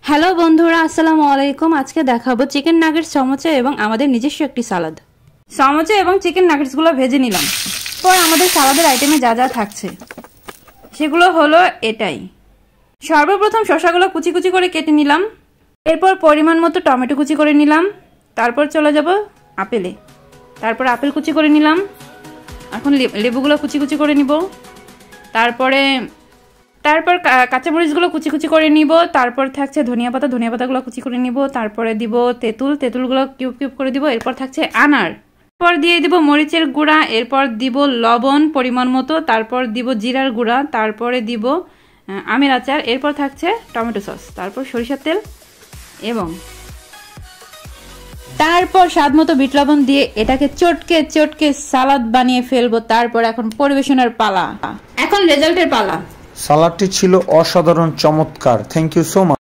Hello বন্ধুরা, আসসালামু আলাইকুম। আজকে দেখাবো চিকেন নাগেটস, সমোসা এবং আমাদের নিজস্ব একটি সালাদ। সমোসা এবং চিকেন নাগেটসগুলো ভেজে নিলাম। পর আমাদের সালাদের আইটেমে যা যা থাকছে সেগুলো হলো এটাই। সর্বপ্রথম শসাগুলো কুচি কুচি করে কেটে নিলাম। এরপর পরিমাণ মতো টমেটো কুচি করে নিলাম। তারপর চলে যাব আপেলে। তারপর আপেল কুচি করে নিলাম। এখন লেবুগুলো কুচি কুচি করে নিব। তারপর কাঁচামরিচগুলো কুচি কুচি করে নিব। তারপর থাকছে ধনিয়া পাতাগুলো কুচি করে নিব। তারপরে দিব তেঁতুলগুলো কিউব কিউব করে দিব। এরপর থাকছে আনার। এরপর দিয়ে দিব মরিচের গুঁড়া। এরপর দিব লবণ পরিমাণ মতো। তারপর দিব জিরার গুঁড়া। তারপরে দিব আমের আচার। এরপর থাকছে টমেটো সস। তারপর সরিষার তেল এবং তারপর স্বাদ মতো বিট লবণ দিয়ে এটাকে চটকে চটকে সালাদ বানিয়ে ফেলবো। তারপর এখন পরিবেশনের পালা। এখন রেজাল্টের পালা। সালাডটি ছিল অসাধারণ চমৎকার। Thank you so much.